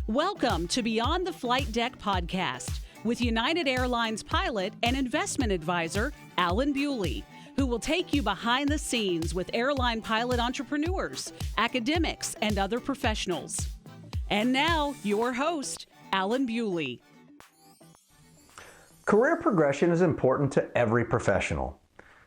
Welcome to Beyond the Flight Deck podcast with United Airlines pilot and investment advisor, Alan Bewley, who will take you behind the scenes with airline pilot entrepreneurs, academics, and other professionals. And now, your host, Alan Bewley. Career progression is important to every professional.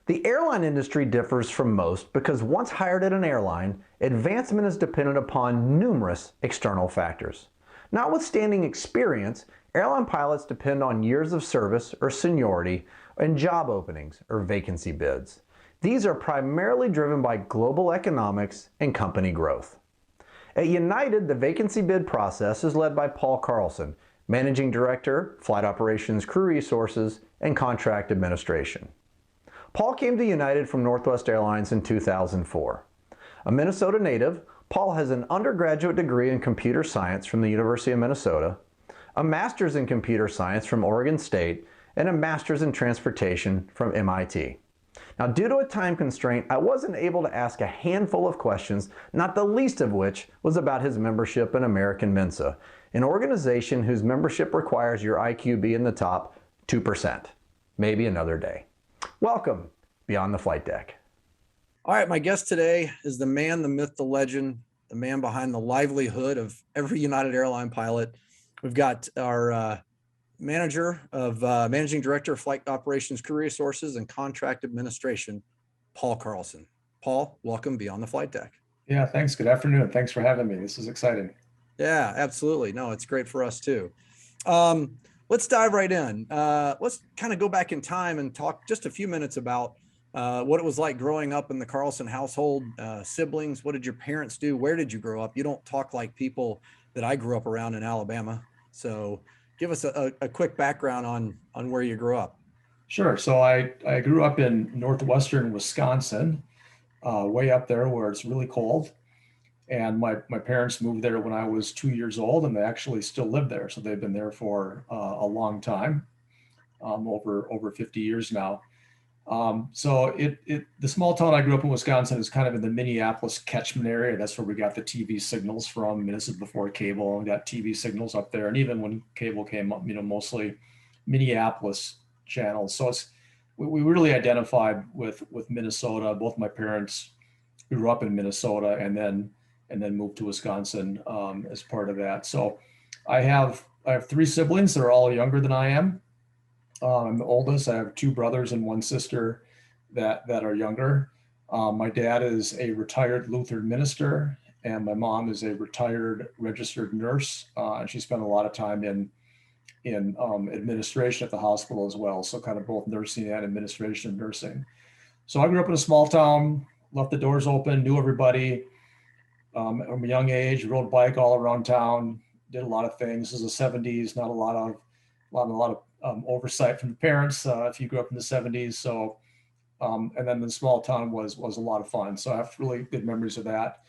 The airline industry differs from most because once hired at an airline, advancement is dependent upon numerous external factors. Notwithstanding experience, airline pilots depend on years of service or seniority and job openings or vacancy bids. These are primarily driven by global economics and company growth. At United, the vacancy bid process is led by Paul Carlson, Managing Director, Flight Operations, Crew Resources, and Contract Administration. Paul came to United from Northwest Airlines in 2004. A Minnesota native, Paul has an undergraduate degree in computer science from the University of Minnesota, a master's in computer science from Oregon State, and a master's in transportation from MIT. Now, due to a time constraint, I wasn't able to ask a handful of questions, not the least of which was about his membership in American Mensa, an organization whose membership requires your IQ be in the top 2%. Maybe another day. Welcome, Beyond the Flight Deck. All right, my guest today is the man, the myth, the legend, the man behind the livelihood of every United Airline pilot. We've got our Managing Director of Flight Operations, Crew Resources, and Contract Administration, Paul Carlson. Paul, welcome Beyond the Flight Deck. Yeah, thanks. Good afternoon. Thanks for having me. This is exciting. Yeah, absolutely. No, it's great for us too. Let's dive right in. Let's kind of go back in time and talk just a few minutes about what it was like growing up in the Carlson household, siblings. What did your parents do? Where did you grow up? You don't talk like people that I grew up around in Alabama. So give us a quick background on where you grew up. Sure. So I grew up in northwestern Wisconsin, way up there where it's really cold. And my parents moved there when I was 2 years old, and they actually still live there. So they've been there for a long time, over 50 years now. So the small town I grew up in, Wisconsin, is kind of in the Minneapolis catchment area. That's where we got the TV signals from. I mean, this is before cable. We got TV signals up there, and even when cable came up, mostly Minneapolis channels. So we really identified with Minnesota. Both my parents grew up in Minnesota, and then moved to Wisconsin as part of that. So I have three siblings that are all younger than I am. I'm the oldest. I have two brothers and one sister that are younger. My dad is a retired Lutheran minister, and my mom is a retired registered nurse. And she spent a lot of time in administration at the hospital as well. So kind of both nursing and administration of nursing. So I grew up in a small town, left the doors open, knew everybody. From a young age, rode bike all around town, did a lot of things. This is the 70s, not a lot of oversight from the parents if you grew up in the 70s. So, and then the small town was a lot of fun. So I have really good memories of that.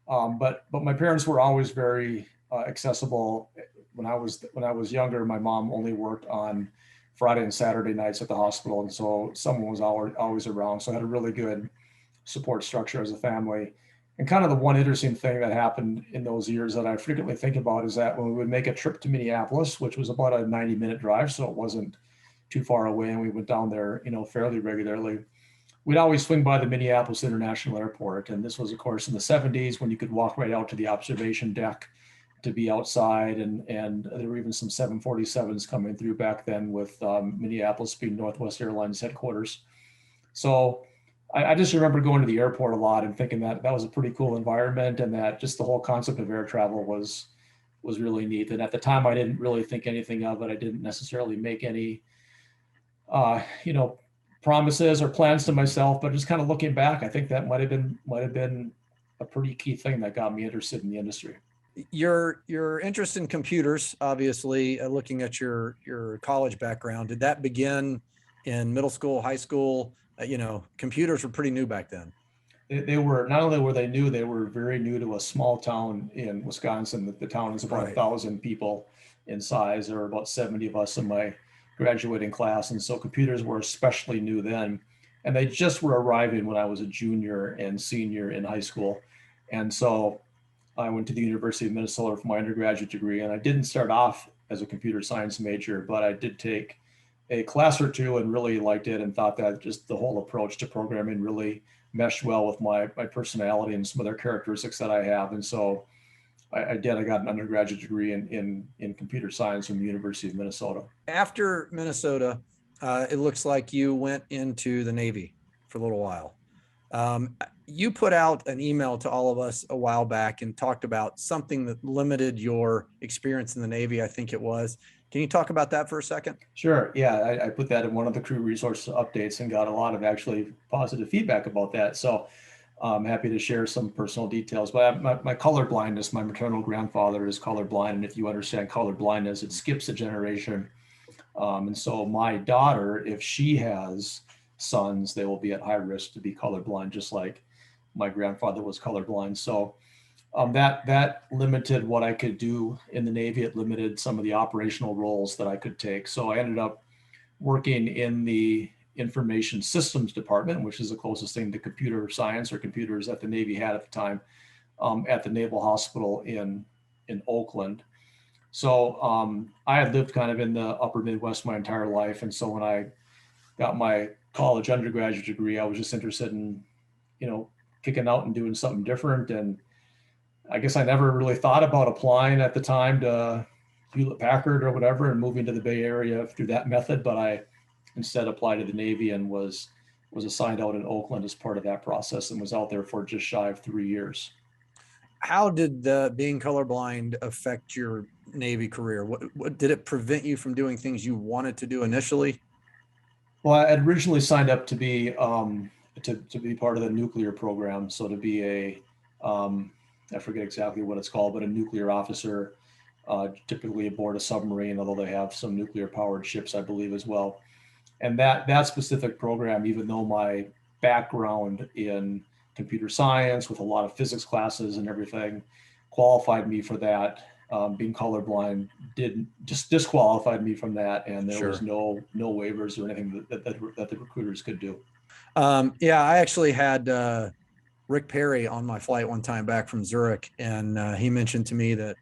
But my parents were always very accessible. When I was younger, my mom only worked on Friday and Saturday nights at the hospital, and so someone was always around. So I had a really good support structure as a family. And kind of the one interesting thing that happened in those years that I frequently think about is that when we would make a trip to Minneapolis, which was about a 90-minute drive, so it wasn't too far away, and we went down there, fairly regularly, we'd always swing by the Minneapolis International Airport. And this was, of course, in the 70s when you could walk right out to the observation deck to be outside. And there were even some 747s coming through back then with Minneapolis being Northwest Airlines headquarters. So I just remember going to the airport a lot and thinking that was a pretty cool environment, and that just the whole concept of air travel was really neat. And at the time, I didn't really think anything of it. I didn't necessarily make any, promises or plans to myself. But just kind of looking back, I think that might have been a pretty key thing that got me interested in the industry. Your interest in computers, obviously, looking at your college background, did that begin in middle school, high school? Computers were pretty new back then. They were, not only were they new, they were very new to a small town in Wisconsin. The town is about 1,000 people in size. There were about 70 of us in my graduating class. And so computers were especially new then. And they just were arriving when I was a junior and senior in high school. And so I went to the University of Minnesota for my undergraduate degree, and I didn't start off as a computer science major, but I did take a class or two and really liked it and thought that just the whole approach to programming really meshed well with my personality and some other characteristics that I have. And so I got an undergraduate degree in computer science from the University of Minnesota. After Minnesota, it looks like you went into the Navy for a little while. You put out an email to all of us a while back and talked about something that limited your experience in the Navy, I think it was. Can you talk about that for a second? Sure. Yeah, I put that in one of the crew resource updates and got a lot of actually positive feedback about that. So I'm happy to share some personal details. But my color blindness, my maternal grandfather is colorblind. And if you understand color blindness, it skips a generation. And so my daughter, if she has sons, they will be at high risk to be colorblind, just like my grandfather was colorblind. So that limited what I could do in the Navy. It limited some of the operational roles that I could take. So I ended up working in the information systems department, which is the closest thing to computer science or computers that the Navy had at the time, at the Naval Hospital in Oakland. So I had lived kind of in the upper Midwest my entire life. And so when I got my college undergraduate degree, I was just interested in, kicking out and doing something different. And I guess I never really thought about applying at the time to Hewlett Packard or whatever and moving to the Bay Area through that method. But I instead applied to the Navy and was assigned out in Oakland as part of that process and was out there for just shy of 3 years. How did being colorblind affect your Navy career? What did it prevent you from doing things you wanted to do initially? Well, I had originally signed up to be to be part of the nuclear program. So to be a I forget exactly what it's called, but a nuclear officer, typically aboard a submarine, although they have some nuclear powered ships, I believe, as well. And that specific program, even though my background in computer science with a lot of physics classes and everything qualified me for that, being colorblind disqualified me from that. And there was no waivers or anything that the recruiters could do. Yeah, I actually had Rick Perry on my flight one time back from Zurich, and he mentioned to me that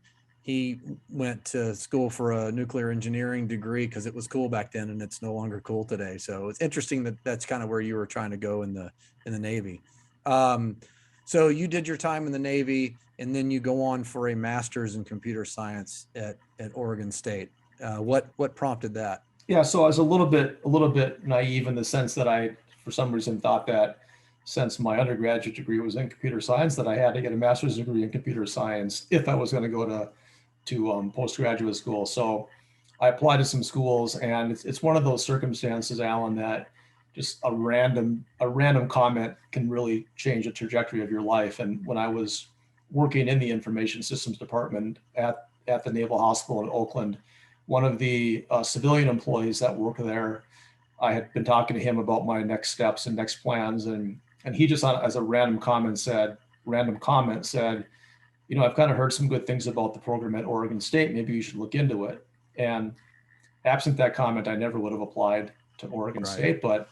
he went to school for a nuclear engineering degree because it was cool back then, and it's no longer cool today. So it's interesting that that's kind of where you were trying to go in the Navy. So you did your time in the Navy, and then you go on for a master's in computer science at Oregon State. What prompted that? Yeah, so I was a little bit naive in the sense that I, for some reason, thought that since my undergraduate degree was in computer science, that I had to get a master's degree in computer science if I was going to go to postgraduate school. So I applied to some schools, and it's one of those circumstances, Alan, that just a random comment can really change the trajectory of your life. And when I was working in the information systems department at the Naval Hospital in Oakland, one of the civilian employees that worked there, I had been talking to him about my next steps and next plans, and he just, as a random comment said, I've kind of heard some good things about the program at Oregon State. Maybe you should look into it. And absent that comment, I never would have applied to Oregon State. But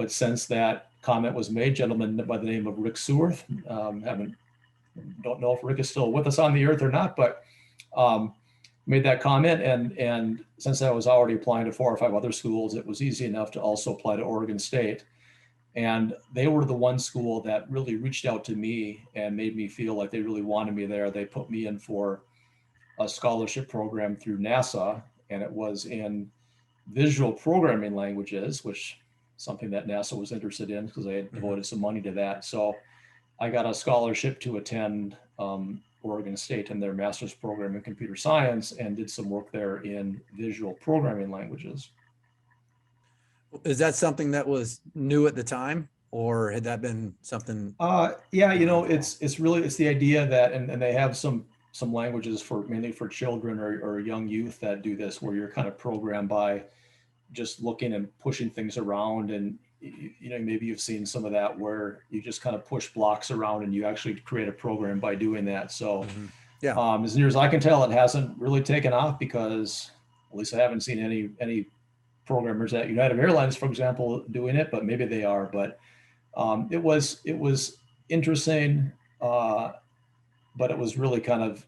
since that comment was made, gentleman by the name of Rick Seworth, don't know if Rick is still with us on the earth or not, but made that comment. And since I was already applying to 4 or 5 other schools, it was easy enough to also apply to Oregon State. And they were the one school that really reached out to me and made me feel like they really wanted me there. They put me in for a scholarship program through NASA, and it was in visual programming languages, which is something that NASA was interested in because they had devoted some money to that. So I got a scholarship to attend Oregon State in their master's program in computer science and did some work there in visual programming languages. Is that something that was new at the time, or had that been something? Yeah, it's the idea that, and they have some languages mainly for children or young youth that do this, where you're kind of programmed by just looking and pushing things around. And, maybe you've seen some of that where you just kind of push blocks around and you actually create a program by doing that. So as near as I can tell, it hasn't really taken off because at least I haven't seen any programmers at United Airlines, for example, doing it, but maybe they are. But it was interesting. but it was really kind of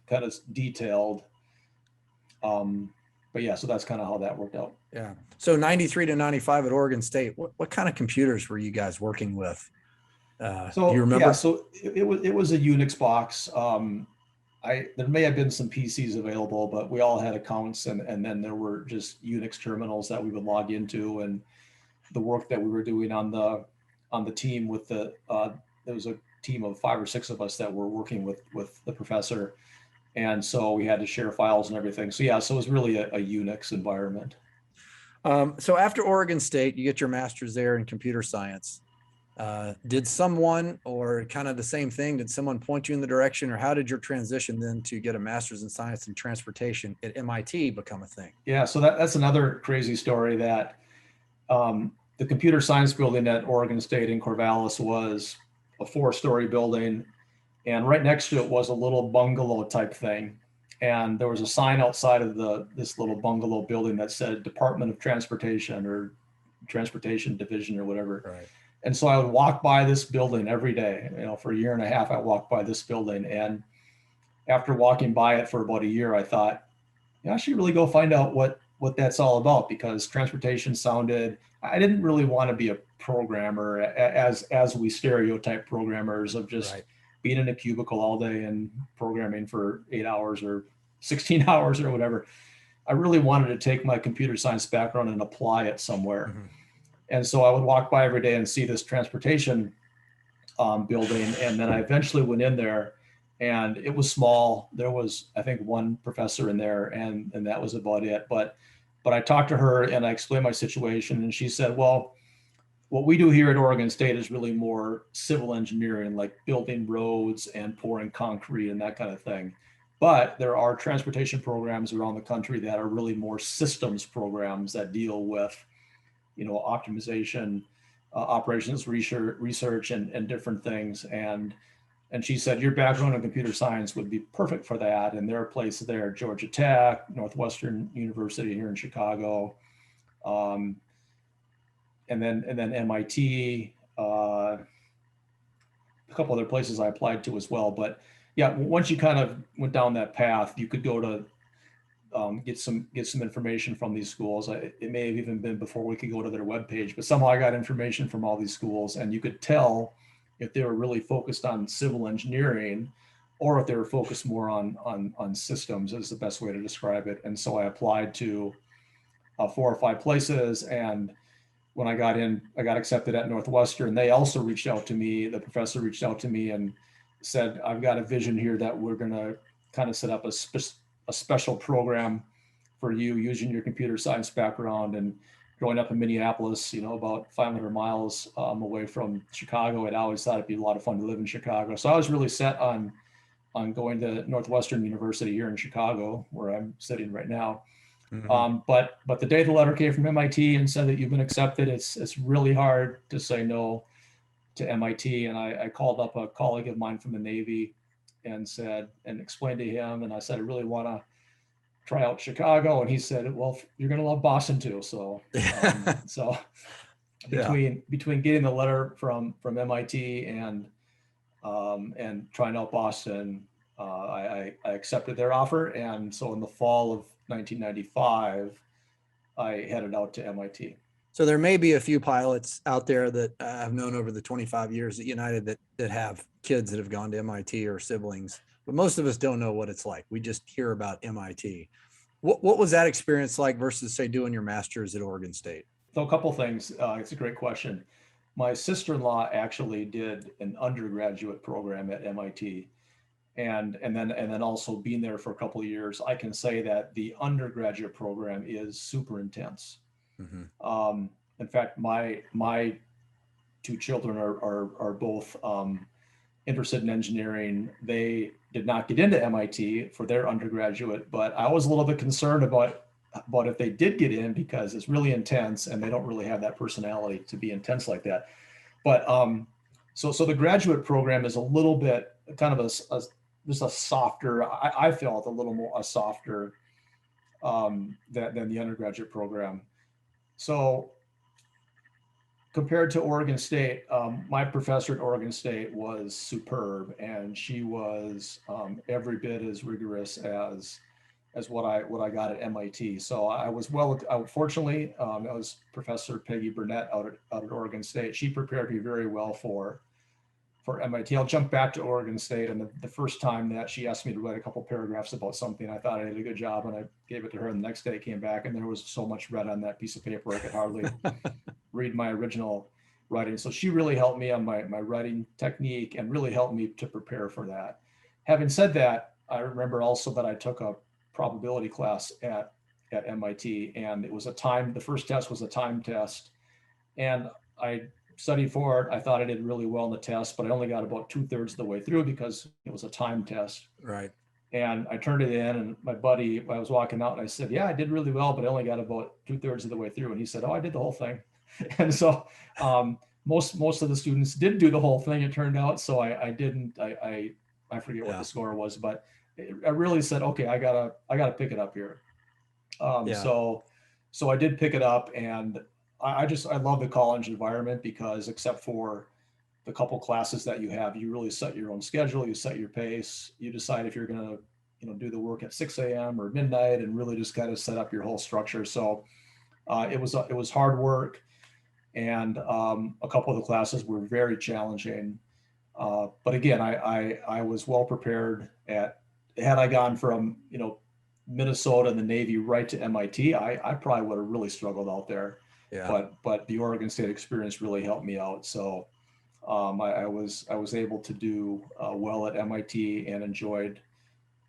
detailed. But yeah, so that's kind of how that worked out. Yeah. So 93 to 95 at Oregon State, what kind of computers were you guys working with? So do you remember? yeah, so it was a Unix box. There may have been some PCs available, but we all had accounts, and then there were just Unix terminals that we would log into, and the work that we were doing on the team with there was a team of 5 or 6 of us that were working with the professor, and so we had to share files and everything. So yeah, so it was really a Unix environment. So after Oregon State, you get your master's there in computer science. Did someone, or kind of the same thing, did someone point you in the direction, or how did your transition then to get a master's in science and transportation at MIT become a thing? Yeah, so that's another crazy story, that the computer science building at Oregon State in Corvallis was a 4-story building, and right next to it was a little bungalow type thing. And there was a sign outside of this little bungalow building that said Department of Transportation or Transportation Division or whatever. Right. And so I would walk by this building every day. For a year and a half, I walked by this building. And after walking by it for about a year, I thought, I should really go find out what that's all about, because transportation sounded, I didn't really want to be a programmer as we stereotype programmers of just being in a cubicle all day and programming for 8 hours or 16 hours or whatever. I really wanted to take my computer science background and apply it somewhere. Mm-hmm. And so I would walk by every day and see this transportation building. And then I eventually went in there, and it was small. There was, I think, 1 professor in there, and that was about it. But I talked to her and I explained my situation, and she said, well, what we do here at Oregon State is really more civil engineering, like building roads and pouring concrete and that kind of thing. But there are transportation programs around the country that are really more systems programs that deal with, optimization, operations research and different things. And she said, your background in computer science would be perfect for that. And there are places there, Georgia Tech, Northwestern University here in Chicago, and then MIT, a couple other places I applied to as well. But yeah, once you kind of went down that path, you could go to get some information from these schools. It may have even been before we could go to their webpage, but somehow I got information from all these schools, and you could tell if they were really focused on civil engineering or if they were focused more on systems, is the best way to describe it. And so I applied to 4 or 5 places, and when I got in, I got accepted at Northwestern. They also reached out to me. The professor reached out to me and said, I've got a vision here that we're going to kind of set up a special program for you using your computer science background. And growing up in Minneapolis, about 500 miles away from Chicago, I always thought it'd be a lot of fun to live in Chicago. So I was really set on going to Northwestern University here in Chicago, where I'm sitting right now. Mm-hmm. But the day the letter came from MIT and said that you've been accepted, it's really hard to say no to MIT. And I called up a colleague of mine from the Navy and explained to him, and I said, I really want to try out Chicago. And he said, well, you're going to love Boston too. So, between getting the letter from MIT and trying out Boston, I accepted their offer. And so in the fall of 1995, I headed out to MIT. So there may be a few pilots out there that I've known over the 25 years at United that have kids that have gone to MIT or siblings, but most of us don't know what it's like. We just hear about MIT. What was that experience like versus, say, doing your master's at Oregon State? So a couple things. It's a great question. My sister-in-law actually did an undergraduate program at MIT. And then also being there for a couple of years, I can say that the undergraduate program is super intense. Mm-hmm. In fact, my 2 children are both interested in engineering. They did not get into MIT for their undergraduate, but I was a little bit concerned about if they did get in, because it's really intense and they don't really have that personality to be intense like that. But so the graduate program is a little bit kind of just a softer, I felt a little more softer than the undergraduate program. So compared to Oregon State, my professor at Oregon State was superb, and she was every bit as rigorous as what I got at MIT. So I was fortunately, that was Professor Peggy Burnett out at Oregon State. She prepared me very well for MIT. I'll jump back to Oregon State, and the first time that she asked me to write a couple paragraphs about something, I thought I did a good job, and I gave it to her. And the next day I came back, and there was so much red on that piece of paper I could hardly read my original writing. So she really helped me on my writing technique and really helped me to prepare for that. Having said that, I remember also that I took a probability class at MIT, and it was the first test was a time test, and I studied for it. I thought I did really well in the test, but I only got about 2/3 of the way through because it was a time test. Right. And I turned it in, and my buddy, I was walking out, and I said, yeah, I did really well, but I only got about 2/3 of the way through. And he said, oh, I did the whole thing. And so most of the students did do the whole thing, it turned out. So I didn't, I forget what the score was, but I really said, okay, I gotta pick it up here. So I did pick it up, and I love the college environment because except for the couple classes that you have, you really set your own schedule, you set your pace, you decide if you're going to, do the work at 6 a.m. or midnight, and really just kind of set up your whole structure. So it was hard work, and a couple of the classes were very challenging. But again, I was well prepared. Had I gone from, Minnesota and the Navy right to MIT, I probably would have really struggled out there. Yeah. But the Oregon State experience really helped me out. So I was able to do well at MIT and enjoyed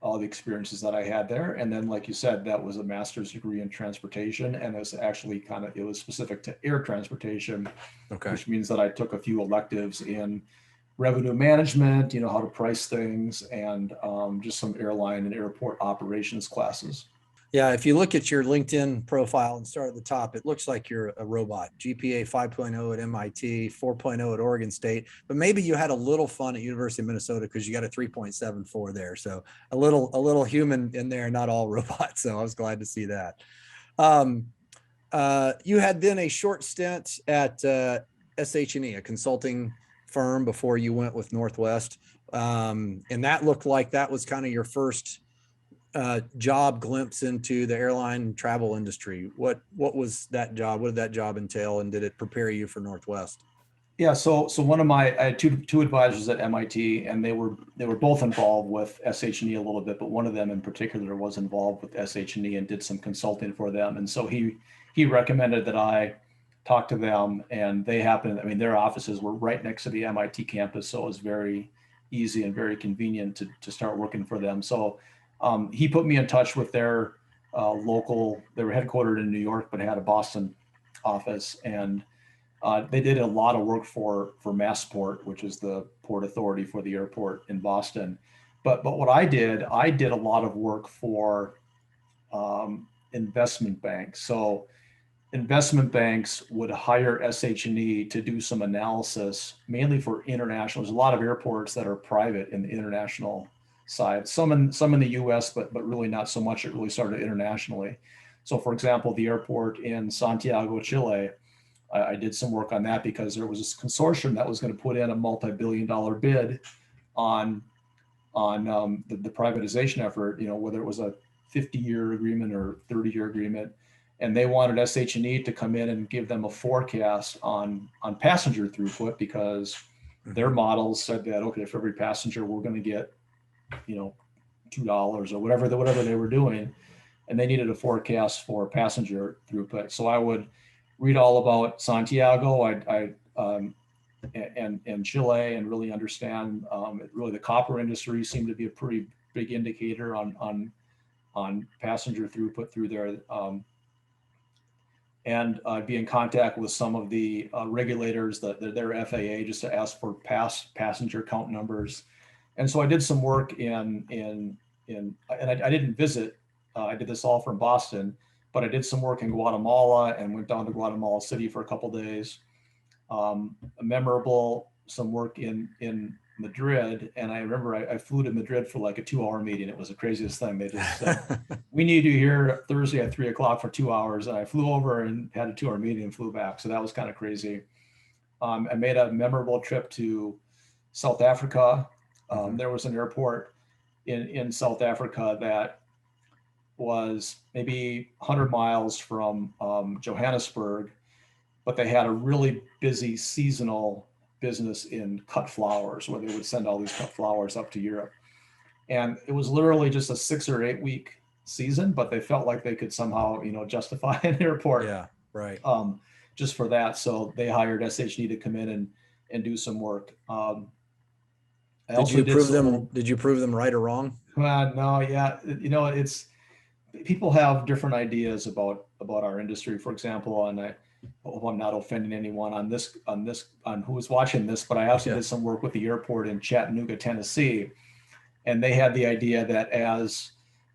all the experiences that I had there. And then, like you said, that was a master's degree in transportation, and it was actually it was specific to air transportation, which means that I took a few electives in revenue management, how to price things, and just some airline and airport operations classes. Yeah, if you look at your LinkedIn profile and start at the top, it looks like you're a robot. GPA 5.0 at MIT, 4.0 at Oregon State, but maybe you had a little fun at University of Minnesota because you got a 3.74 there. So a little human in there, not all robots. So I was glad to see that. You had then a short stint at SH&E, a consulting firm, before you went with Northwest. And that looked like that was kind of your first job glimpse into the airline travel industry. What was that job? What did that job entail, and did it prepare you for Northwest? Yeah, so I had two advisors at MIT, and they were both involved with SH&E a little bit, but one of them in particular was involved with SH&E and did some consulting for them. And so he recommended that I talk to them, and their offices were right next to the MIT campus, so it was very easy and very convenient to start working for them. So he put me in touch with their local. They were headquartered in New York, but had a Boston office, and they did a lot of work for Massport, which is the port authority for the airport in Boston. But what I did a lot of work for investment banks. So investment banks would hire SH&E to do some analysis, mainly for international. There's a lot of airports that are private in the international side, some in the US, but really not so much. It really started internationally. So for example, the airport in Santiago, Chile, I did some work on that because there was this consortium that was going to put in a multi-billion-dollar bid on the privatization effort, whether it was a 50-year agreement or 30-year agreement. And they wanted SH&E to come in and give them a forecast on passenger throughput, because their models said that, okay, for every passenger, we're going to get, $2 or whatever they were doing. And they needed a forecast for passenger throughput. So I would read all about Santiago and Chile, and really understand, really the copper industry seemed to be a pretty big indicator on passenger throughput through there. And I'd be in contact with some of the regulators, their FAA, just to ask for past passenger count numbers. And so I did some work and I didn't visit. I did this all from Boston, but I did some work in Guatemala and went down to Guatemala City for a couple of days. Some work in Madrid. And I remember I flew to Madrid for like a 2-hour meeting. It was the craziest thing. They just said, we need you here Thursday at 3 o'clock for 2 hours. And I flew over and had a 2-hour meeting and flew back. So that was kind of crazy. I made a memorable trip to South Africa. There was an airport in South Africa that was maybe 100 miles from Johannesburg, but they had a really busy seasonal business in cut flowers where they would send all these cut flowers up to Europe. And it was literally just a 6 or 8 week season, but they felt like they could somehow, justify an airport. Yeah, right. Just for that. So they hired SHD to come in and do some work. Did you prove them right or wrong? No, yeah. It's, people have different ideas about our industry, for example, and I hope I'm not offending anyone on who's watching this, but I also did some work with the airport in Chattanooga, Tennessee. And they had the idea that as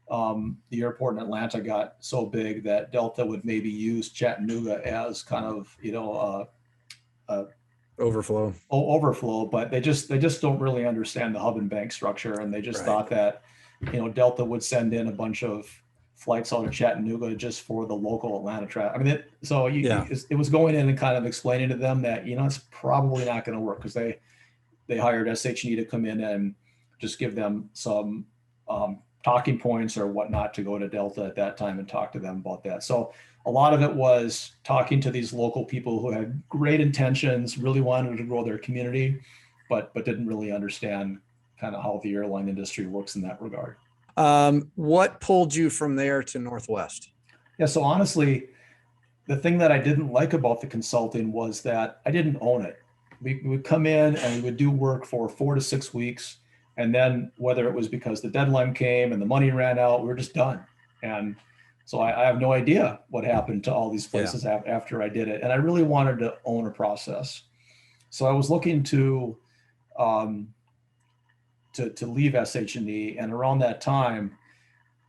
the airport in Atlanta got so big that Delta would maybe use Chattanooga as kind of, overflow, but they just don't really understand the hub and bank structure. And they just thought that, Delta would send in a bunch of flights out of Chattanooga just for the local Atlanta traffic. I mean, it was going in and kind of explaining to them that, it's probably not going to work, because they hired SHE to come in and just give them some talking points or whatnot to go to Delta at that time and talk to them about that. So a lot of it was talking to these local people who had great intentions, really wanted to grow their community, but didn't really understand kind of how the airline industry works in that regard. What pulled you from there to Northwest? Yeah, so honestly, the thing that I didn't like about the consulting was that I didn't own it. We would come in and we would do work for 4 to 6 weeks. And then whether it was because the deadline came and the money ran out, we were just done. And so I have no idea what happened to all these places after I did it. And I really wanted to own a process. So I was looking to leave SH&E, and around that time,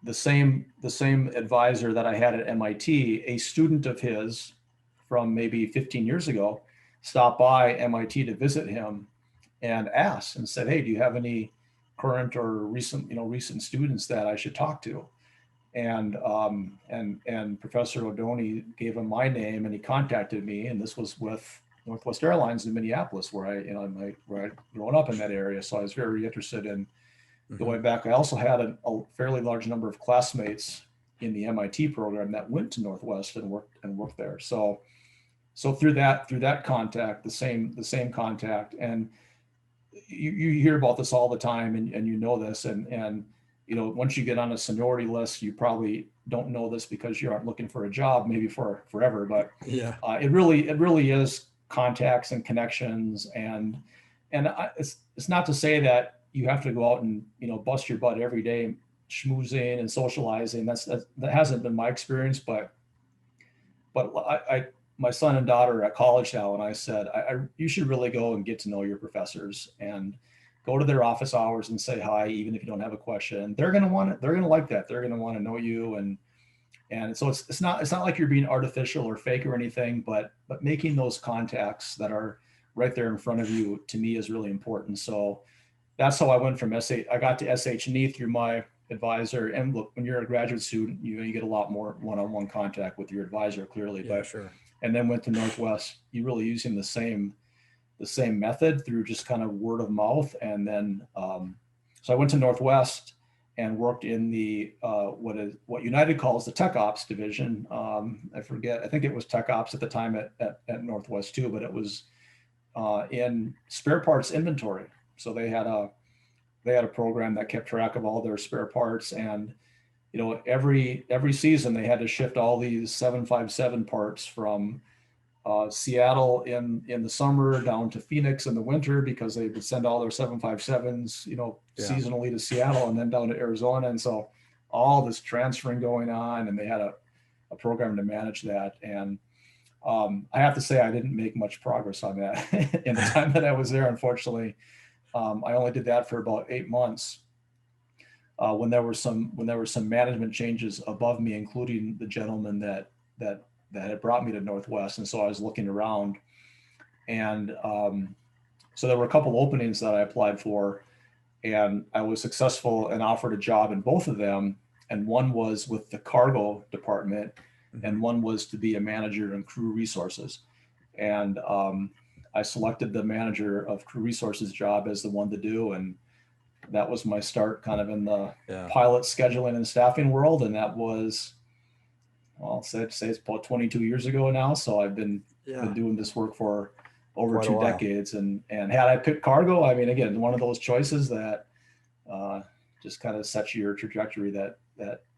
the same advisor that I had at MIT, a student of his from maybe 15 years ago, stopped by MIT to visit him and asked and said, "Hey, do you have any current or recent students that I should talk to?" And Professor O'Doney gave him my name, and he contacted me. And this was with Northwest Airlines in Minneapolis, where I'd grown up in that area. So I was very interested in going back. I also had a fairly large number of classmates in the MIT program that went to Northwest and worked there. So through that contact, the same contact, and you hear about this all the time, and you know this, and once you get on a seniority list, you probably don't know this because you aren't looking for a job maybe for forever, but it really is contacts and connections, and it's not to say that you have to go out and bust your butt every day schmoozing and socializing. That hasn't been my experience, but my son and daughter are at college now, and I said, you should really go and get to know your professors and go to their office hours and say hi, even if you don't have a question. They're going to like that. They're going to want to know you. And so it's not like you're being artificial or fake or anything, but making those contacts that are right there in front of you, to me, is really important. So that's how I went from I got to SH&E through my advisor. And look, when you're a graduate student, you get a lot more one-on-one contact with your advisor, clearly. Yeah, sure. And then went to Northwest, you really using the same method through just kind of word of mouth. And then, so I went to Northwest and worked in the, what United calls the Tech Ops division. I think it was Tech Ops at the time at Northwest too, but it was in spare parts inventory. So they had a program that kept track of all their spare parts, and every season they had to shift all these 757 parts from Seattle in the summer down to Phoenix in the winter, because they would send all their 757s, seasonally to Seattle and then down to Arizona. And so all this transferring going on, and they had a program to manage that. And I have to say, I didn't make much progress on that in the time that I was there. Unfortunately, I only did that for about 8 months. When there were some management changes above me, including the gentleman that had brought me to Northwest. And so I was looking around, and so there were a couple openings that I applied for, and I was successful and offered a job in both of them. And one was with the cargo department, and one was to be a manager in crew resources. And I selected the manager of crew resources job as the one to do. And that was my start kind of in the pilot scheduling and staffing world. And that was, well, say it's about 22 years ago now. So I've been doing this work for over Quite a 2 while. decades. And had I picked cargo, I mean, again, one of those choices that just kind of sets your trajectory that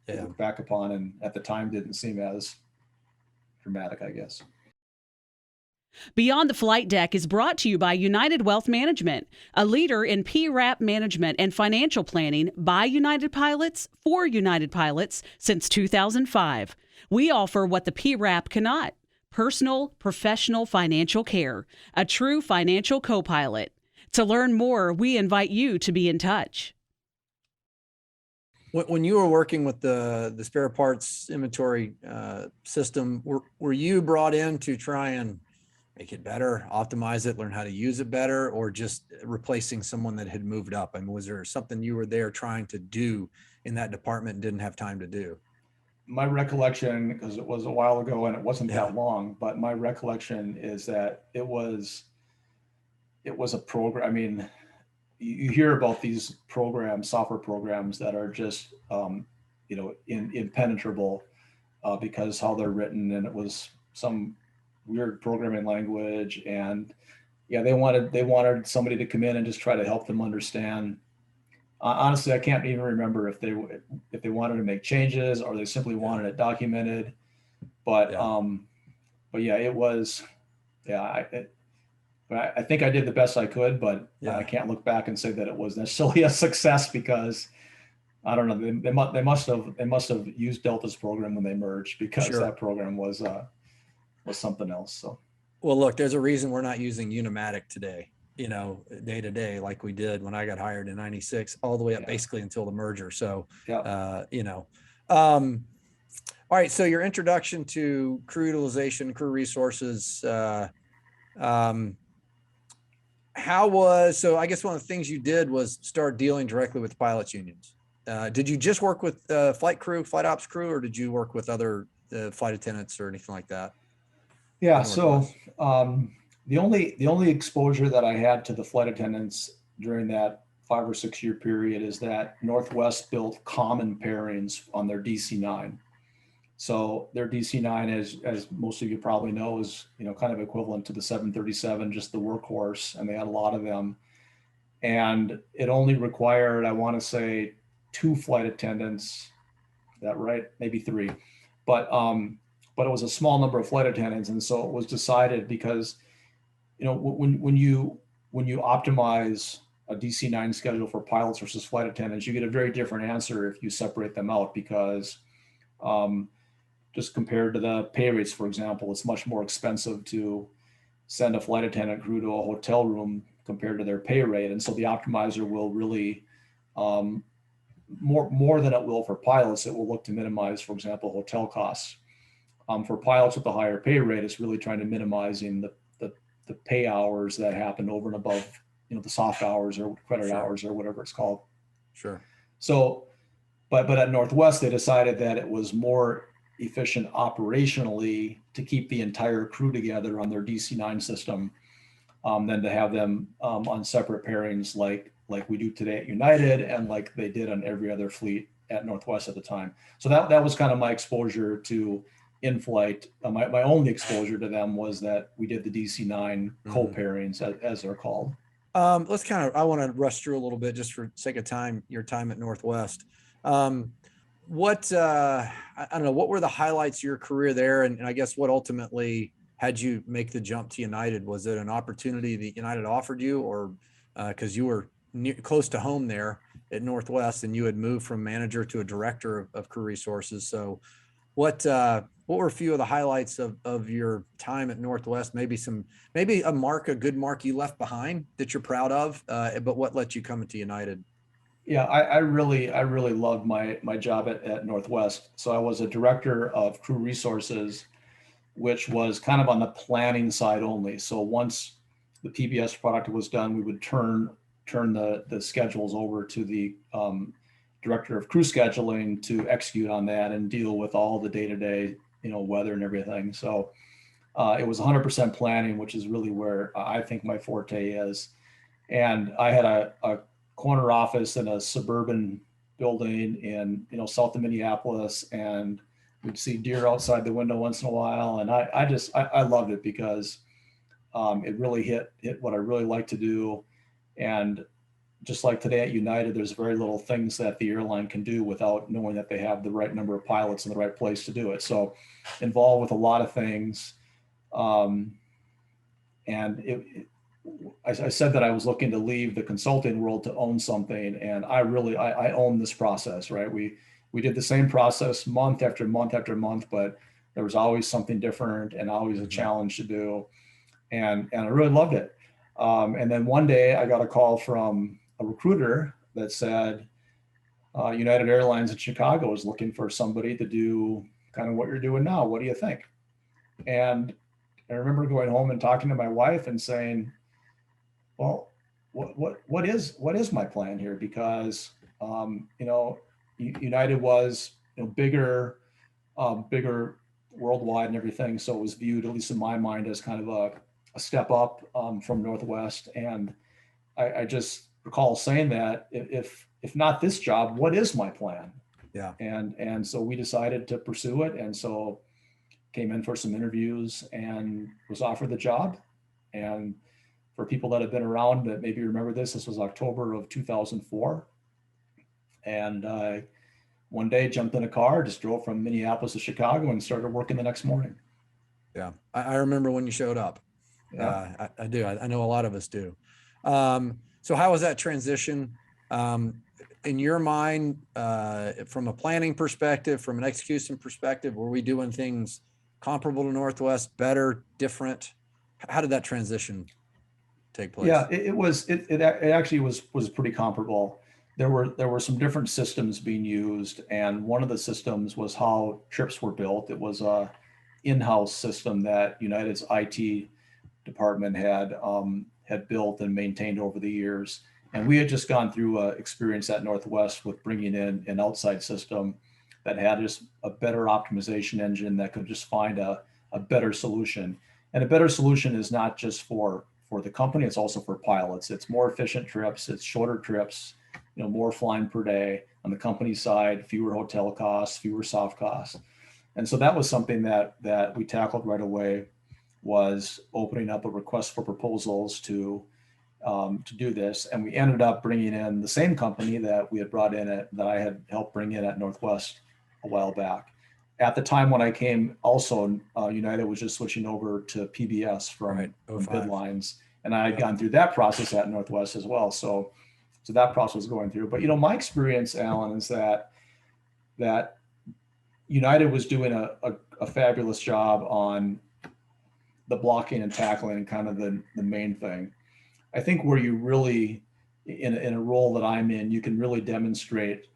you look back upon, and at the time didn't seem as dramatic, I guess. Beyond the Flight Deck is brought to you by United Wealth Management, a leader in PRAP management and financial planning by United Pilots for United Pilots since 2005. We offer what the PRAP cannot: personal, professional financial care, a true financial co-pilot. To learn more, we invite you to be in touch. When you were working with the spare parts inventory system, were you brought in to try and make it better, optimize it, learn how to use it better, or just replacing someone that had moved up? I mean, was there something you were there trying to do in that department and didn't have time to do? My recollection, because it was a while ago and it wasn't that long, but my recollection is that it was a program. I mean, you hear about these programs, software programs that are just, impenetrable because how they're written, and it was some weird programming language. And they wanted somebody to come in and just try to help them understand. Honestly, I can't even remember if they wanted to make changes or they simply wanted it documented. But it was, I think I did the best I could, but I can't look back and say that it was necessarily a success, because I don't know. They must have used Delta's program when they merged, because that program was something else. So, well, look, there's a reason we're not using Unimatic today, day to day, like we did when I got hired in '96, all the way up basically until the merger. So, all right. So your introduction to crew utilization, crew resources, so I guess one of the things you did was start dealing directly with pilots unions. Did you just work with flight crew, flight ops crew, or did you work with other flight attendants or anything like that? Yeah. So the only exposure that I had to the flight attendants during that 5 or 6 year period is that Northwest built common pairings on their DC-9. So their DC-9, as most of you probably know, is kind of equivalent to the 737, just the workhorse, and they had a lot of them. And it only required, I want to say, 2 flight attendants. Is that right? Maybe 3, but it was a small number of flight attendants, and so it was decided, because when you optimize a DC-9 schedule for pilots versus flight attendants, you get a very different answer if you separate them out, because just compared to the pay rates, for example, it's much more expensive to send a flight attendant crew to a hotel room compared to their pay rate. And so the optimizer will really, more than it will for pilots, it will look to minimize, for example, hotel costs. For pilots with a higher pay rate, it's really trying to minimizing the pay hours that happen over and above, the soft hours or credit hours or whatever it's called. Sure. So, but at Northwest, they decided that it was more efficient operationally to keep the entire crew together on their DC-9 system than to have them on separate pairings like we do today at United, and like they did on every other fleet at Northwest at the time. So that was kind of my exposure to in-flight. My only exposure to them was that we did the DC-9 co-pairings, as they're called. I want to rush through a little bit just for sake of time, your time at Northwest. What were the highlights of your career there? And I guess what ultimately had you make the jump to United? Was it an opportunity that United offered you, or because you were close to home there at Northwest and you had moved from manager to a director of crew resources? So what were a few of the highlights of your time at Northwest? Maybe a good mark you left behind that you're proud of, but what let you come into United? Yeah, I really loved my job at Northwest. So I was a director of crew resources, which was kind of on the planning side only. So once the PBS product was done, we would turn the schedules over to the director of crew scheduling to execute on that and deal with all the day-to-day, weather and everything. So It was 100% planning, which is really where I think my forte is. And I had a corner office in a suburban building in, south of Minneapolis, and we'd see deer outside the window once in a while. And I loved it because it really hit what I really like to do. And just like today at United, there's very little things that the airline can do without knowing that they have the right number of pilots in the right place to do it. So involved with a lot of things. And I said that I was looking to leave the consulting world to own something. And I own this process, right? We did the same process month after month after month, but there was always something different and always a challenge to do. And I really loved it. And then one day I got a call from a recruiter that said, United Airlines in Chicago is looking for somebody to do kind of what you're doing now. What do you think? And I remember going home and talking to my wife and saying, well, what is my plan here? Because, United was, bigger worldwide and everything. So it was viewed, at least in my mind, as kind of a step up from Northwest. And I just recall saying that if not this job, what is my plan? Yeah. And so we decided to pursue it. And so came in for some interviews and was offered the job. And for people that have been around that maybe remember this was October of 2004. And one day jumped in a car, just drove from Minneapolis to Chicago and started working the next morning. Yeah. I remember when you showed up. Yeah. I do. I know a lot of us do. So how was that transition? In your mind, from a planning perspective, from an execution perspective, were we doing things comparable to Northwest, better, different? How did that transition take place? Yeah, it actually was pretty comparable. There were some different systems being used, and one of the systems was how trips were built. It was a in-house system that United's IT department had built and maintained over the years. And we had just gone through an experience at Northwest with bringing in an outside system that had just a better optimization engine that could just find a better solution. And a better solution is not just for the company, it's also for pilots. It's more efficient trips, it's shorter trips, more flying per day. On the company side, fewer hotel costs, fewer soft costs. And so that was something that we tackled right away, was opening up a request for proposals to do this. And we ended up bringing in the same company that we had brought in that I had helped bring in at Northwest a while back. At the time when I came, also United was just switching over to PBS from bid lines, and I had gone through that process at Northwest as well. So that process was going through. But my experience, Alan, is that United was doing a fabulous job on the blocking and tackling and kind of the main thing. I think where you really, in a role that I'm in, you can really demonstrate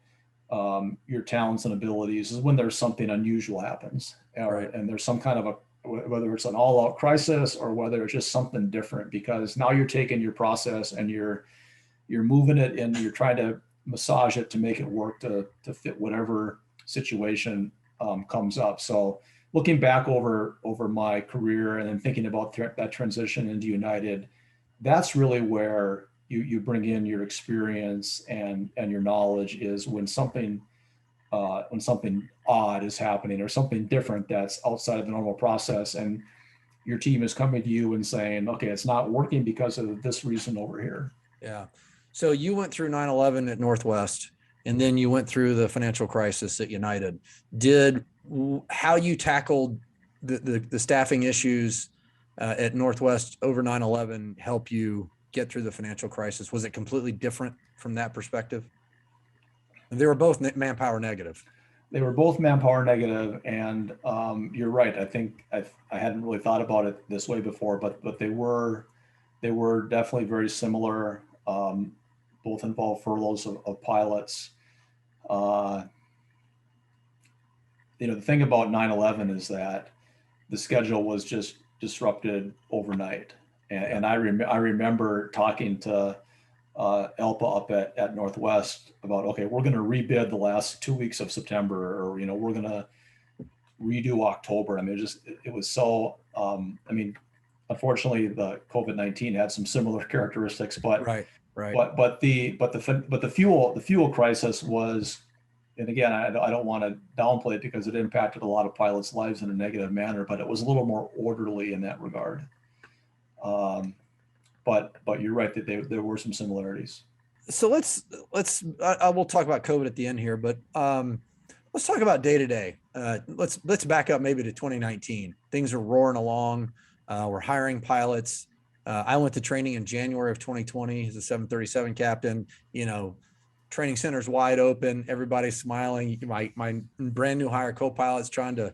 your talents and abilities is when there's something unusual happens, and there's some kind of whether it's an all-out crisis or whether it's just something different, because now you're taking your process and you're moving it and you're trying to massage it to make it work to fit whatever situation comes up. So looking back over my career and then thinking about that transition into United, that's really where you bring in your experience and your knowledge, is when something odd is happening or something different that's outside of the normal process, and your team is coming to you and saying, okay, it's not working because of this reason over here. Yeah. So you went through 9/11 at Northwest, and then you went through the financial crisis at United. Did how you tackled the staffing issues at Northwest over 9/11 help you get through the financial crisis? Was it completely different from that perspective? They were both manpower negative. They were both manpower negative, and you're right. I think I hadn't really thought about it this way before, but they were definitely very similar. Both involved furloughs of pilots. The thing about 9/11 is that the schedule was just disrupted overnight. And I remember talking to Elpa up at Northwest about, okay, we're going to rebid the last 2 weeks of September, or we're going to redo October. I mean, it was so, I mean, unfortunately the COVID-19 had some similar characteristics, but Right. but the fuel crisis was, and again, I don't want to downplay it because it impacted a lot of pilots' lives in a negative manner, but it was a little more orderly in that regard. But you're right that there were some similarities. So we'll talk about COVID at the end here, but let's talk about day to day. Let's back up maybe to 2019. Things are roaring along. We're hiring pilots. I went to training in January of 2020 as a 737 captain. Training center's wide open. Everybody's smiling. My brand new hire co-pilot's trying to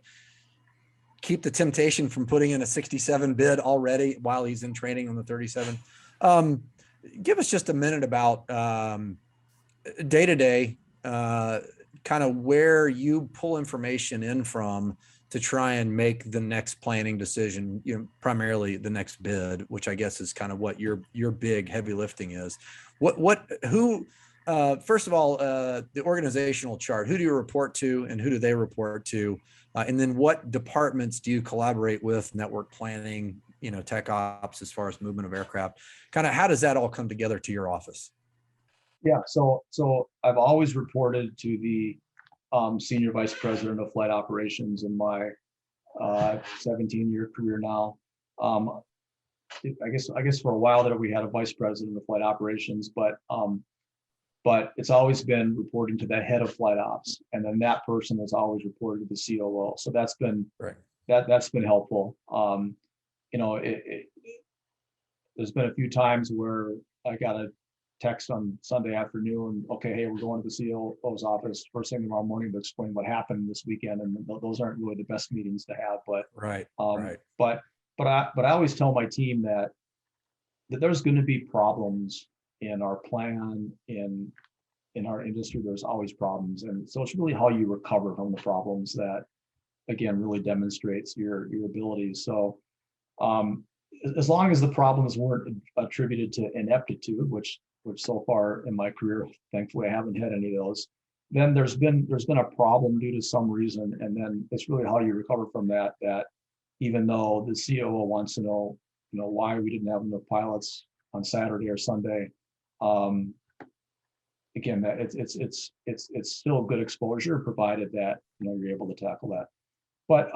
keep the temptation from putting in a 67 bid already while he's in training on the 37. Give us just a minute about day to day, kind of where you pull information in from to try and make the next planning decision, primarily the next bid, which I guess is kind of what your big heavy lifting is. First of all, the organizational chart, who do you report to and who do they report to? And then what departments do you collaborate with, network planning, tech ops, as far as movement of aircraft? Kind of how does that all come together to your office? Yeah, so I've always reported to the senior vice president of flight operations in my 17-year career now. I guess for a while there we had a vice president of flight operations, but it's always been reporting to the head of flight ops, and then that person has always reported to the COO. So that's been right. That's been helpful. There's been a few times where I got a text on Sunday afternoon, okay, hey, we're going to the COO's office first thing tomorrow morning to explain what happened this weekend, and those aren't really the best meetings to have. But right. But I always tell my team that there's going to be problems in our plan, in our industry. There's always problems, and so it's really how you recover from the problems that, again, really demonstrates your abilities. So as long as the problems weren't attributed to ineptitude, which so far in my career, thankfully, I haven't had any of those, then there's been a problem due to some reason, and then it's really how you recover from that. That even though the COO wants to know, why we didn't have enough pilots on Saturday or Sunday, again, that it's still good exposure, provided that you're able to tackle that. But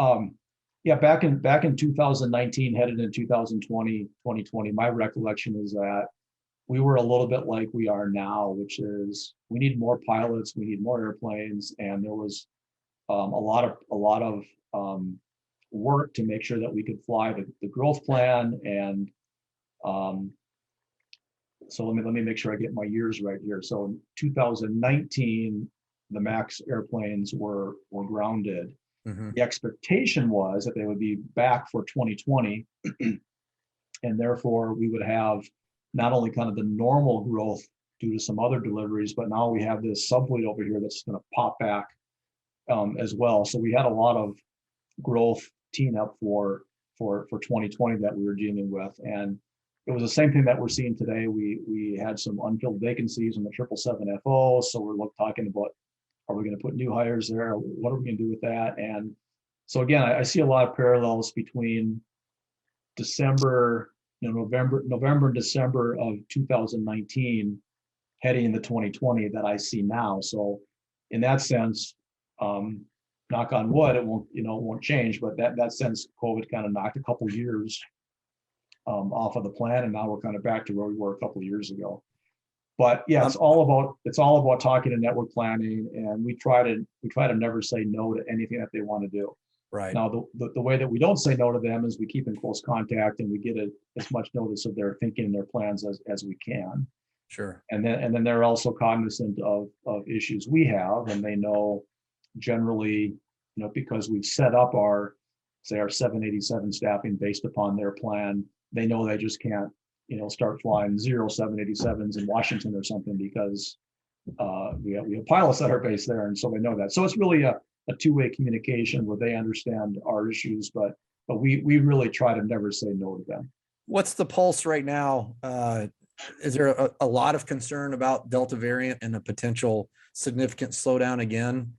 yeah, back in 2019, headed in 2020, my recollection is that we were a little bit like we are now, which is we need more pilots, we need more airplanes, and there was a lot of work to make sure that we could fly the growth plan. And so let me make sure I get my years right here. So in 2019, the MAX airplanes were grounded. Mm-hmm. The expectation was that they would be back for 2020, and therefore we would have not only kind of the normal growth due to some other deliveries, but now we have this subfleet over here that's going to pop back as well. So we had a lot of growth teeing up for 2020 that we were dealing with, and it was the same thing that we're seeing today. We had some unfilled vacancies in the 777FO, so we're talking about, are we going to put new hires there? What are we going to do with that? And so again, I see a lot of parallels between December, November and December of 2019 heading into 2020 that I see now. So in that sense, knock on wood, it won't change, but that sense, COVID kind of knocked a couple of years off of the plan, and now we're kind of back to where we were a couple of years ago. But yeah, it's all about talking to network planning, and we try to never say no to anything that they want to do. Right. Now, the way that we don't say no to them is we keep in close contact, and we get as much notice of their thinking and their plans as we can. Sure. And then they're also cognizant of issues we have, and they know generally, because we've set up our 787 staffing based upon their plan, they know they just can't, start flying 0 787s in Washington or something, because we have pilots that are based there, and so they know that. So it's really a two-way communication where they understand our issues, but we really try to never say no to them. What's the pulse right now? Is there a lot of concern about Delta variant and a potential significant slowdown again?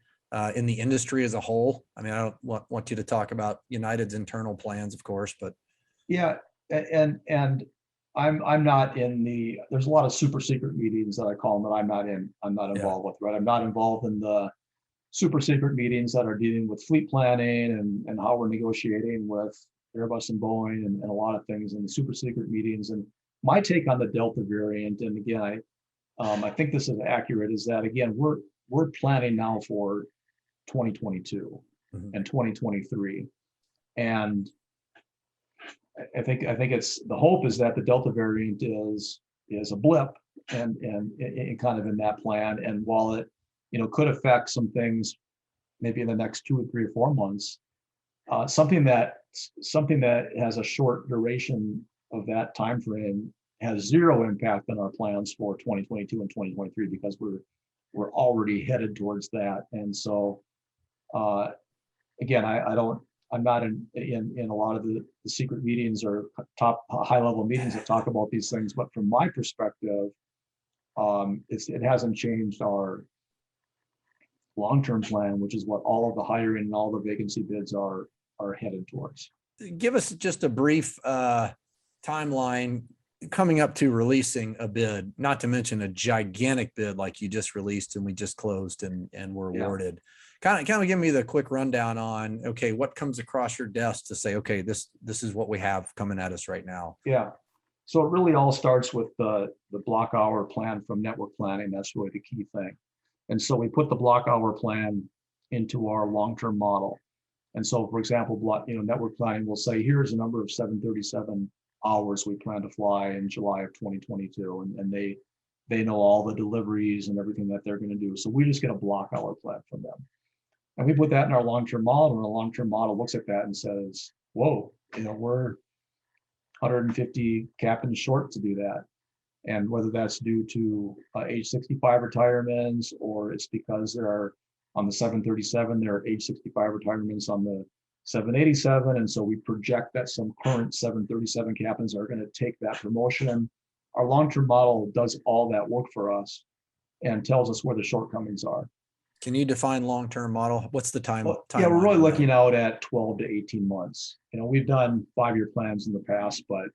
in the industry as a whole? I mean, I don't want you to talk about United's internal plans, of course, but Yeah, and I'm not in the, there's a lot of super secret meetings that I call them that I'm not involved with, right? I'm not involved in the super secret meetings that are dealing with fleet planning and how we're negotiating with Airbus and Boeing and a lot of things in the super secret meetings. And my take on the Delta variant, and again, I think this is accurate, is that again, we're planning now for 2022 and 2023. And I think it's, the hope is that the Delta variant is a blip and kind of in that plan. And while it, could affect some things maybe in the next 2 or 3 or 4 months, something that has a short duration of that time frame has zero impact on our plans for 2022 and 2023 because we're already headed towards that. And so again, I'm not in a lot of the secret meetings or top high level meetings that talk about these things, but from my perspective, it hasn't changed our long-term plan, which is what all of the hiring and all the vacancy bids are headed towards. Give us just a brief timeline coming up to releasing a bid, not to mention a gigantic bid like you just released and we just closed and were awarded. Kind of give me the quick rundown on, okay, what comes across your desk to say, okay, this is what we have coming at us right now. Yeah. So it really all starts with the block hour plan from network planning. That's really the key thing. And so we put the block hour plan into our long-term model. And so, for example, network planning will say, here's a number of 737 hours we plan to fly in July of 2022. And they know all the deliveries and everything that they're going to do. So we just get a block hour plan from them. And we put that in our long-term model, and the long-term model looks at that and says, whoa, we're 150 captains short to do that. And whether that's due to age 65 retirements, or it's because there are on the 737, there are age 65 retirements on the 787. And so we project that some current 737 captains are going to take that promotion. Our long-term model does all that work for us and tells us where the shortcomings are. Can you define long-term model? What's the time? Yeah, we're really looking out at 12 to 18 months. We've done 5-year plans in the past, but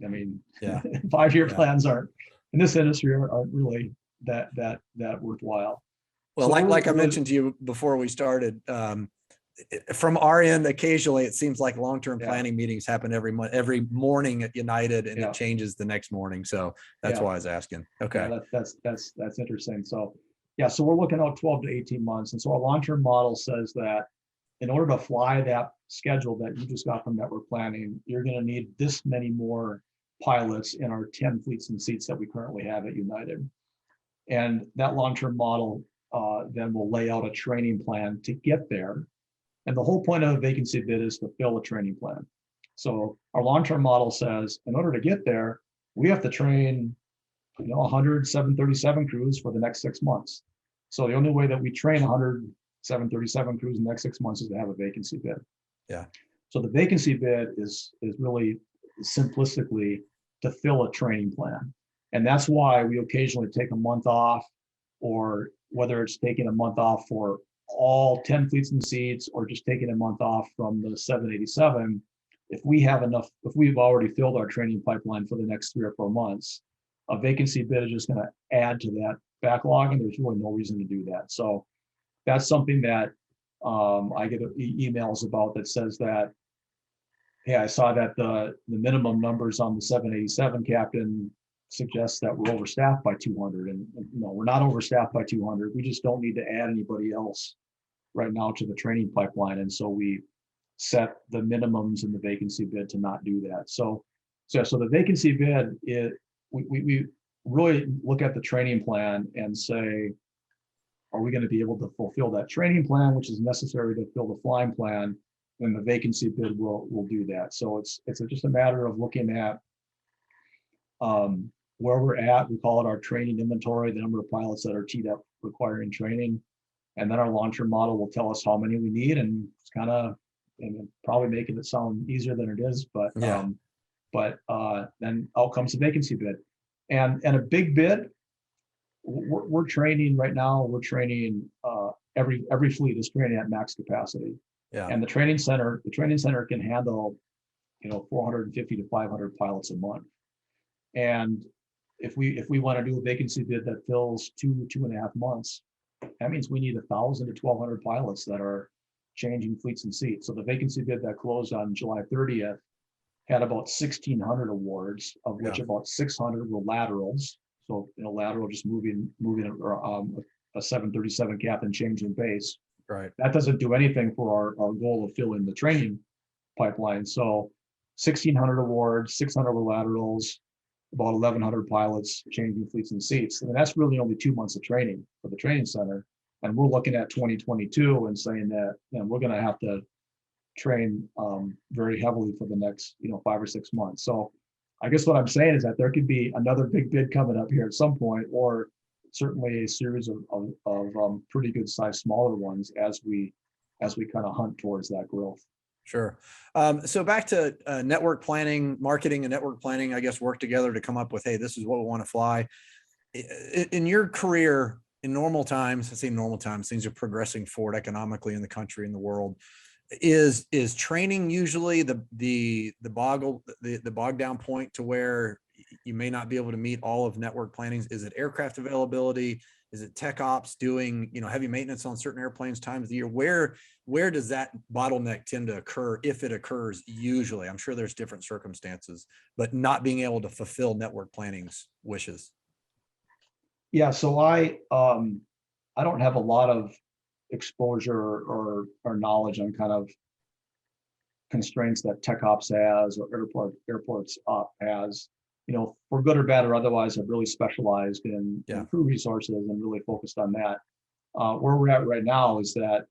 I mean, 5-year plans aren't in this industry aren't really that worthwhile. Well, so like I mentioned to you before we started, from our end, occasionally it seems like long-term planning meetings happen every morning at United, and it changes the next morning. So that's why I was asking. Okay, that's interesting. So so we're looking out 12 to 18 months, and so our long-term model says that in order to fly that schedule that you just got from network planning, you're going to need this many more pilots in our 10 fleets and seats that we currently have at United. And that long-term model then will lay out a training plan to get there. And the whole point of a vacancy bid is to fill a training plan. So our long-term model says, in order to get there, we have to train 100 737 crews for the next 6 months. So the only way that we train 100 737 crews in the next 6 months is to have a vacancy bid. Yeah. So the vacancy bid is really simplistically to fill a training plan. And that's why we occasionally take a month off, or whether it's taking a month off for all 10 fleets and seats, or just taking a month off from the 787. If we have enough, if we've already filled our training pipeline for the next 3 or 4 months, a vacancy bid is just going to add to that backlog, and there's really no reason to do that. So that's something that I get emails about that says that, hey, I saw that the minimum numbers on the 787 captain suggests that we're overstaffed by 200, and no, we're not overstaffed by 200. We just don't need to add anybody else right now to the training pipeline, and so we set the minimums in the vacancy bid to not do that. So the vacancy bid, we really look at the training plan and say, are we going to be able to fulfill that training plan, which is necessary to fill the flying plan? And the vacancy bid will do that. So it's just a matter of looking at where we're at. We call it our training inventory, the number of pilots that are teed up requiring training. And then our long-term model will tell us how many we need, and it's kind of, and probably making it sound easier than it is, but then out comes the vacancy bid. And a big bid, we're training right now, we're training every fleet is training at max capacity. Yeah. And the training center can handle, 450 to 500 pilots a month. And if we want to do a vacancy bid that fills 2.5 months, that means we need 1,000 to 1,200 pilots that are changing fleets and seats. So the vacancy bid that closed on July 30th had about 1,600 awards, of which about 600 were laterals. So lateral, just moving a 737 captain changing base. Right. That doesn't do anything for our goal of filling the training pipeline. So 1,600 awards, 600 were laterals, about 1,100 pilots changing fleets and seats. And that's really only 2 months of training for the training center. And we're looking at 2022 and saying that we're going to have to train very heavily for the next 5 or 6 months. So I guess what I'm saying is that there could be another big bid coming up here at some point, or certainly a series of pretty good sized smaller ones as we kind of hunt towards that growth. Sure. So back to network planning, marketing and network planning, I guess, work together to come up with, hey, this is what we want to fly. In your career, in normal times, I say normal times, things are progressing forward economically in the country and the world. Is training usually the bog down point to where you may not be able to meet all of network plannings? Is it aircraft availability? Is it tech ops doing, heavy maintenance on certain airplanes times of the year? Where does that bottleneck tend to occur, if it occurs usually? I'm sure there's different circumstances, but not being able to fulfill network planning's wishes. Yeah, so I don't have a lot of exposure or knowledge on kind of constraints that tech ops has or airports has. For good or bad or otherwise, I've really specialized in crew resources and really focused on that. Where we're at right now is that,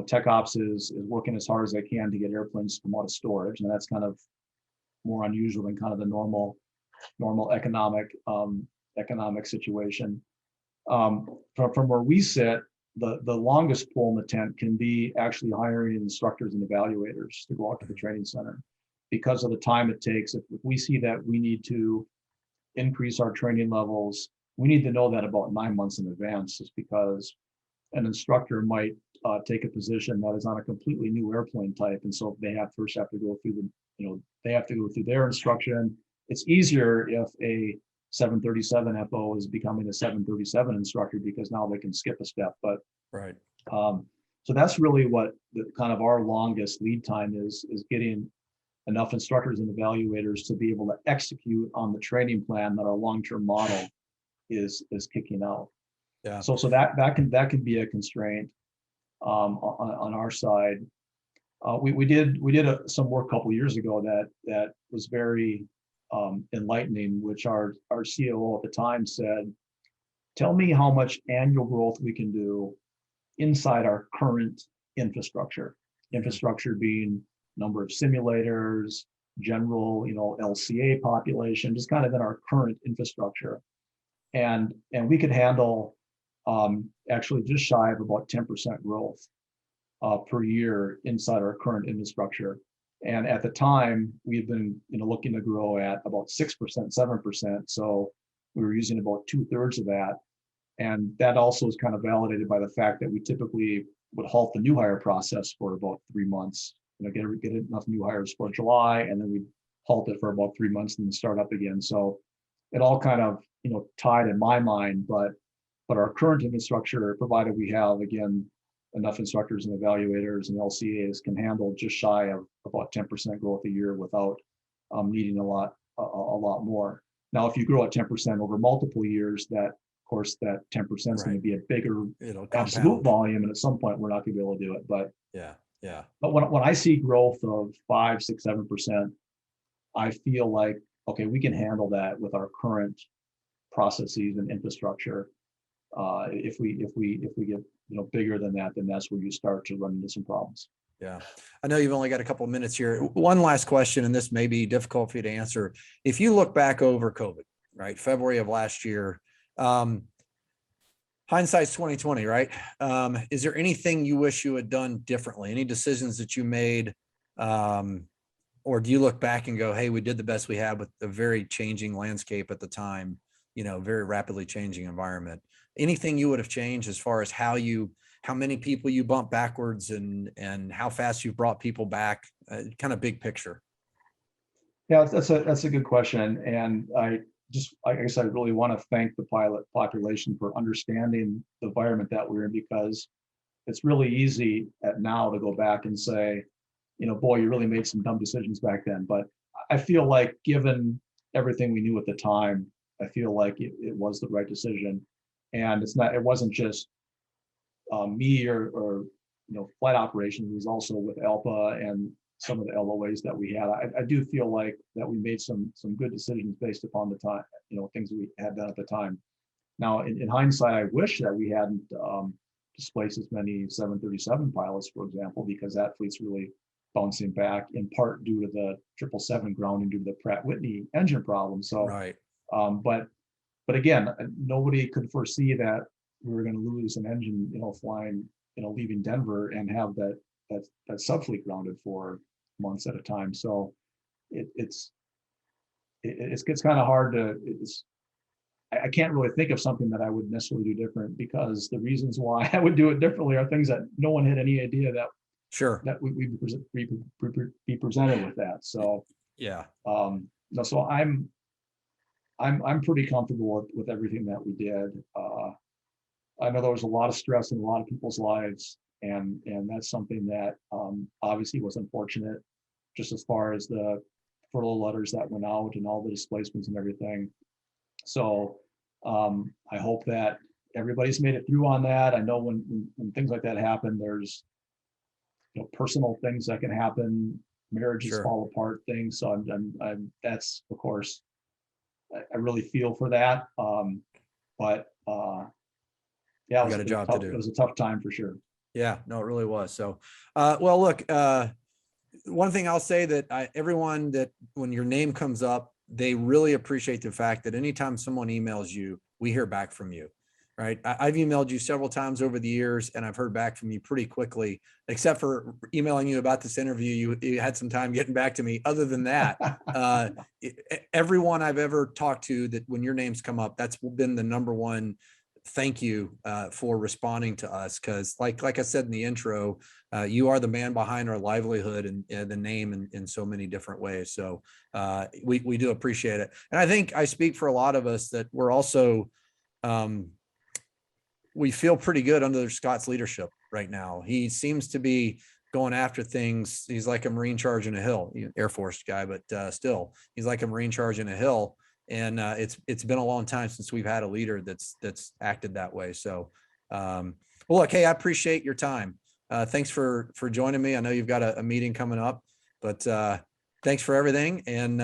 tech ops is working as hard as they can to get airplanes to come out of storage. And that's kind of more unusual than kind of the normal economic situation. From where we sit, the longest pole in the tent can be actually hiring instructors and evaluators to go out to the training center, because of the time it takes. If we see that we need to increase our training levels, we need to know that about 9 months in advance, just because an instructor might take a position that is on a completely new airplane type. And so they have to go through their instruction. It's easier if a 737 FO is becoming a 737 instructor, because now they can skip a step. But right. So that's really what kind of our longest lead time is getting enough instructors and evaluators to be able to execute on the training plan that our long-term model is kicking out. Yeah. So that can be a constraint on our side. We did some work a couple years ago that was very enlightening, which our COO at the time said, "Tell me how much annual growth we can do inside our current infrastructure." Infrastructure being number of simulators, general, LCA population, just kind of in our current infrastructure. And we could handle actually just shy of about 10% growth per year inside our current infrastructure. And at the time, we had been looking to grow at about 6%, 7%. So we were using about 2/3 of that. And that also is kind of validated by the fact that we typically would halt the new hire process for about 3 months, get enough new hires for July, and then we'd halt it for about 3 months and then start up again. So it all kind of, tied in my mind, but our current infrastructure, provided we have, again, enough instructors and evaluators and LCAs, can handle just shy of about 10% growth a year without needing a lot more. Now, if you grow at 10% over multiple years, that 10% is going to be a bigger absolute volume, and at some point we're not going to be able to do it. But yeah. But when I see growth of 5, 6, 7%, I feel like, okay, we can handle that with our current processes and infrastructure. If we get bigger than that, then that's where you start to run into some problems. Yeah. I know you've only got a couple of minutes here. One last question, and this may be difficult for you to answer. If you look back over COVID, right, February of last year, hindsight's 2020, right? Is there anything you wish you had done differently? Any decisions that you made? Or do you look back and go, hey, we did the best we had with a very changing landscape at the time, very rapidly changing environment? Anything you would have changed as far as how you how many people you bump backwards and how fast you've brought people back, kind of big picture. Yeah, that's a good question. And I guess I really want to thank the pilot population for understanding the environment that we're in, because it's really easy now to go back and say, boy, you really made some dumb decisions back then. But I feel like, given everything we knew at the time, I feel like it was the right decision. And it wasn't just me or flight operations. It was also with ALPA and some of the LOAs that we had. I do feel like that we made some good decisions based upon the time, things that we had done at the time. Now, in hindsight, I wish that we hadn't displaced as many 737 pilots, for example, because that fleet's really bouncing back, in part due to the 777 grounding due to the Pratt Whitney engine problem. So, right. But again, nobody could foresee that we were going to lose an engine, flying, leaving Denver, and have that subfleet grounded for months at a time. So it gets kind of hard to. I can't really think of something that I would necessarily do different, because the reasons why I would do it differently are things that no one had any idea that we'd be presented with that. So yeah. So I'm pretty comfortable with everything that we did. I know there was a lot of stress in a lot of people's lives, and that's something that obviously was unfortunate, just as far as the furlough letters that went out and all the displacements and everything. So I hope that everybody's made it through on that. I know when things like that happen, there's personal things that can happen, marriages fall apart, things. So I'm that's, of course, I really feel for that. But yeah, you got a job to do. It was a tough time for sure. Yeah, no, it really was. So, well, look, one thing I'll say that everyone that when your name comes up, they really appreciate the fact that anytime someone emails you, we hear back from you, right? I've emailed you several times over the years, and I've heard back from you pretty quickly, except for emailing you about this interview. You had some time getting back to me. Other than that, everyone I've ever talked to, that when your names come up, that's been the number one thank you for responding to us. Because like I said in the intro, you are the man behind our livelihood and the name in so many different ways. So we do appreciate it. And I think I speak for a lot of us that we're also, we feel pretty good under Scott's leadership right now. He seems to be going after things. He's like a Marine charging a hill, Air Force guy, but still, he's like a Marine charging a hill. And it's been a long time since we've had a leader that's acted that way. So, well, look, hey, I appreciate your time. Thanks for joining me. I know you've got a meeting coming up, but thanks for everything. And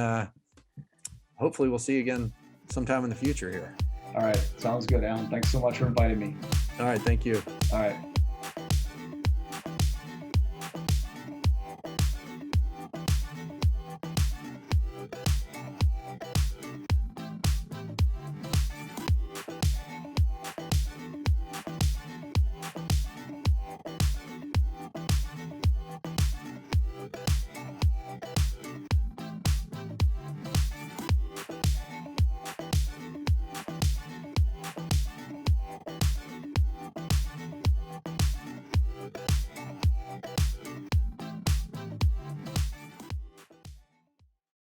hopefully we'll see you again sometime in the future here. All right. Sounds good, Alan. Thanks so much for inviting me. All right. Thank you. All right.